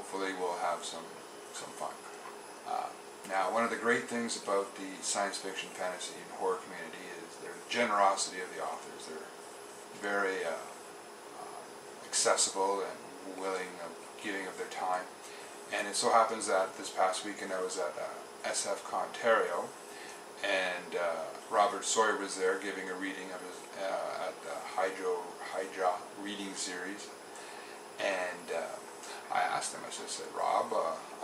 hopefully we'll have some fun. Now, one of the great things about the science fiction, fantasy, and horror community is the generosity of the authors. They're very accessible and willing of giving of their time. And it so happens that this past weekend I was at SF Ontario, and Robert Sawyer was there giving a reading of his at the Hydra reading series. And I asked him, I said, Rob,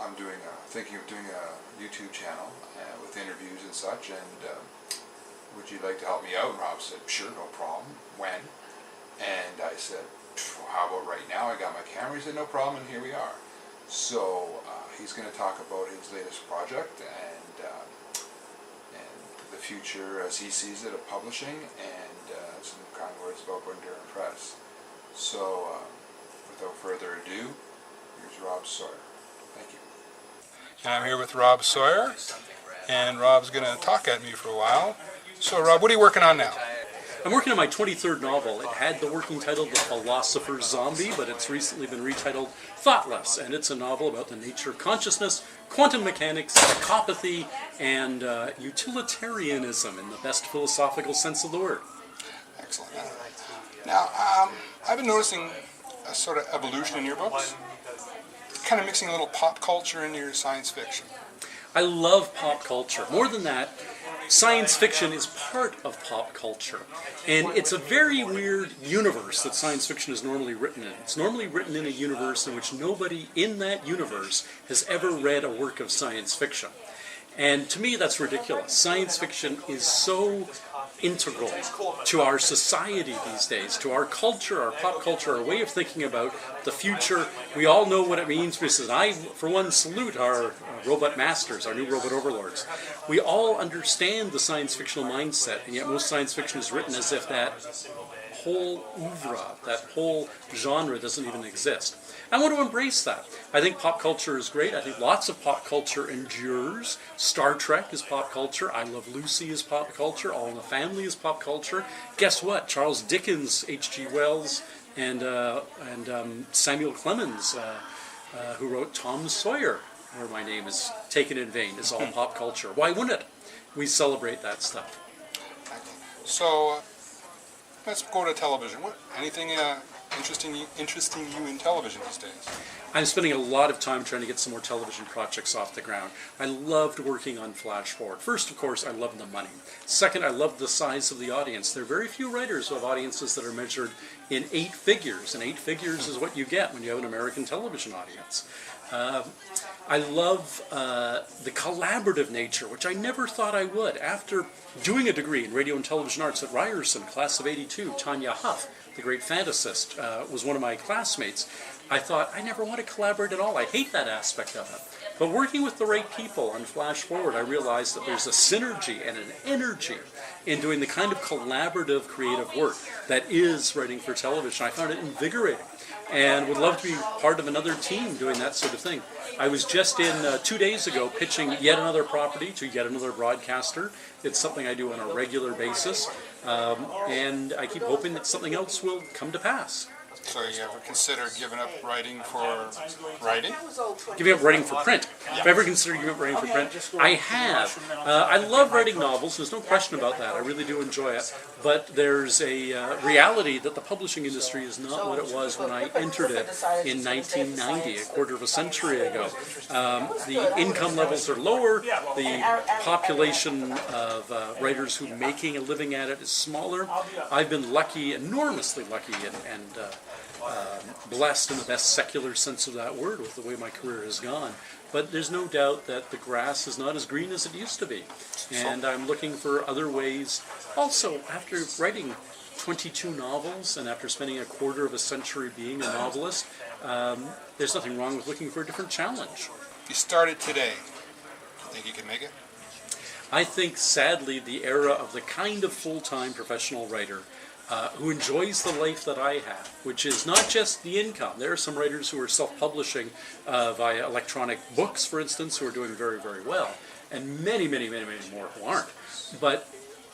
I'm thinking of doing a YouTube channel with interviews and such, and would you like to help me out? And Rob said, sure, no problem. When? And I said, how about right now? I got my camera. He said, no problem, and here we are. So he's going to talk about his latest project and the future as he sees it of publishing, and some kind words about Bundoran Press. So without further ado, here's Rob Sawyer. Thank you. And I'm here with Rob Sawyer, and Rob's going to talk at me for a while. So Rob, what are you working on now? I'm working on my 23rd novel. It had the working title The Philosopher's Zombie, but it's recently been retitled Thoughtless, and it's a novel about the nature of consciousness, quantum mechanics, psychopathy, and utilitarianism in the best philosophical sense of the word. Excellent. Now, I've been noticing a sort of evolution in your books, kind of mixing a little pop culture into your science fiction. I love pop culture. More than that, science fiction is part of pop culture. And it's a very weird universe that science fiction is normally written in. It's normally written in a universe in which nobody in that universe has ever read a work of science fiction. And to me, that's ridiculous. Science fiction is so integral to our society these days, to our culture, our pop culture, our way of thinking about the future. We all know what it means, because I, for one, salute our robot masters, our new robot overlords. We all understand the science fictional mindset, and yet most science fiction is written as if that whole oeuvre, that whole genre doesn't even exist. I want to embrace that. I think pop culture is great. I think lots of pop culture endures. Star Trek is pop culture. I Love Lucy is pop culture. All in the Family is pop culture. Guess what? Charles Dickens, H.G. Wells, and Samuel Clemens, who wrote Tom Sawyer, where my name is taken in vain, is all pop culture. Why wouldn't it? We celebrate that stuff. So, let's go to television. Anything interesting you in television these days? I'm spending a lot of time trying to get some more television projects off the ground. I loved working on Flash Forward. First, of course, I love the money. Second, I love the size of the audience. There are very few writers who have audiences that are measured in 8 figures, and 8 figures is what you get when you have an American television audience. I love the collaborative nature, which I never thought I would. After doing a degree in radio and television arts at Ryerson, class of '82, Tanya Huff, the great fantasist, was one of my classmates. I thought, I never want to collaborate at all. I hate that aspect of it. But working with the right people on Flash Forward, I realized that there's a synergy and an energy in doing the kind of collaborative creative work that is writing for television. I found it invigorating and would love to be part of another team doing that sort of thing. I was just in 2 days ago pitching yet another property to yet another broadcaster. It's something I do on a regular basis, and I keep hoping that something else will come to pass. So you ever consider giving up writing for writing? Giving up writing for print. If I ever consider giving up writing for print, I have. I love writing novels, there's no question about that. I really do enjoy it. But there's a reality that the publishing industry is not what it was when I entered it in 1990, a quarter of a century ago. The income levels are lower, the population of writers who are making a living at it is smaller. I've been lucky, enormously lucky, and blessed in the best secular sense of that word with the way my career has gone. But there's no doubt that the grass is not as green as it used to be. And I'm looking for other ways. Also, after writing 22 novels and after spending a quarter of a century being a novelist, there's nothing wrong with looking for a different challenge. You started today. Do you think you can make it? I think, sadly, the era of the kind of full-time professional writer who enjoys the life that I have, which is not just the income. There are some writers who are self-publishing via electronic books, for instance, who are doing very, very well, and many, many, many, many more who aren't. But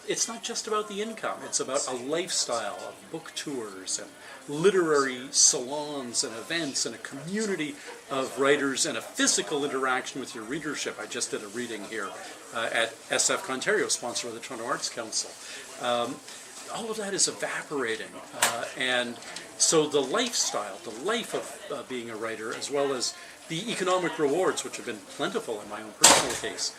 it's not just about the income. It's about a lifestyle of book tours and literary salons and events and a community of writers and a physical interaction with your readership. I just did a reading here at SF Ontario, sponsored by the Toronto Arts Council. All of that is evaporating, and so the lifestyle, the life of being a writer, as well as the economic rewards, which have been plentiful in my own personal case,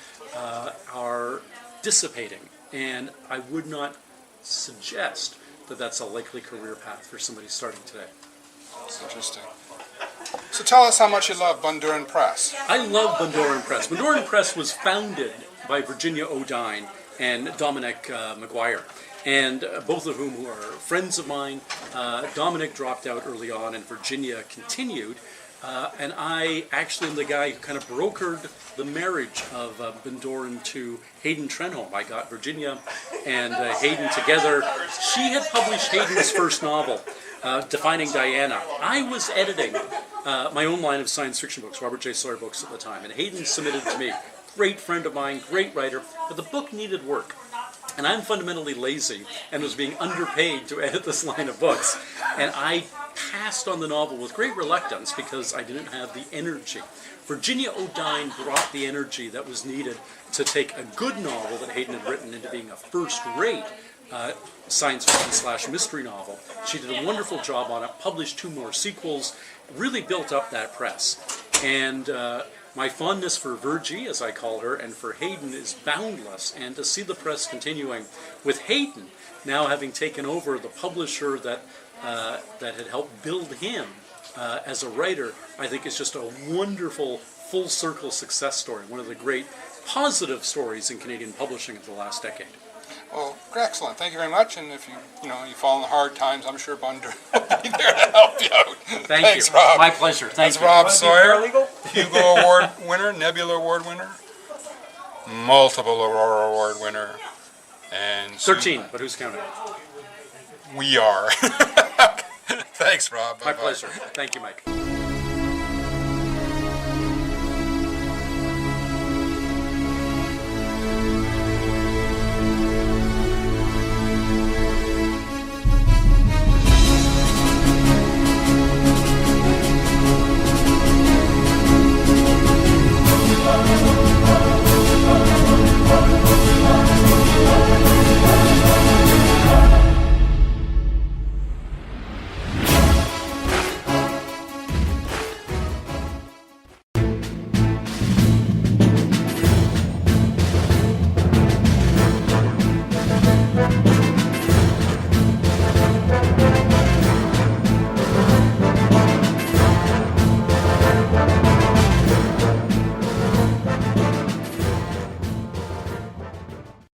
are dissipating, and I would not suggest that that's a likely career path for somebody starting today. That's interesting. So tell us how much you love Bundoran Press. I love Bundoran Press. Bundoran Press was founded by Virginia O'Dine and Dominic McGuire, and both of whom who are friends of mine. Dominic dropped out early on, and Virginia continued. And I actually am the guy who kind of brokered the marriage of Bundoran to Hayden Trenholm. I got Virginia and Hayden together. She had published Hayden's first novel, Defining Diana. I was editing my own line of science fiction books, Robert J. Sawyer books at the time, and Hayden submitted to me. Great friend of mine, great writer, but the book needed work. And I'm fundamentally lazy and was being underpaid to edit this line of books. And I passed on the novel with great reluctance because I didn't have the energy. Virginia O'Dine brought the energy that was needed to take a good novel that Hayden had written into being a first-rate science fiction / mystery novel. She did a wonderful job on it, published 2 more sequels, really built up that press. And my fondness for Virgie, as I call her, and for Hayden is boundless, and to see the press continuing with Hayden now having taken over the publisher that had helped build him as a writer, I think is just a wonderful full-circle success story, one of the great positive stories in Canadian publishing of the last decade. Well, excellent. Thank you very much. And if you fall in the hard times, I'm sure Bundoran will be there to help you out. Thanks, you. Rob. My pleasure. Thanks, Rob Sawyer, Hugo Award winner, Nebula Award winner, multiple Aurora Award winner, and 13, but who's counting? We are. Thanks, Rob. My Bye-bye. pleasure. Thank you, Mike.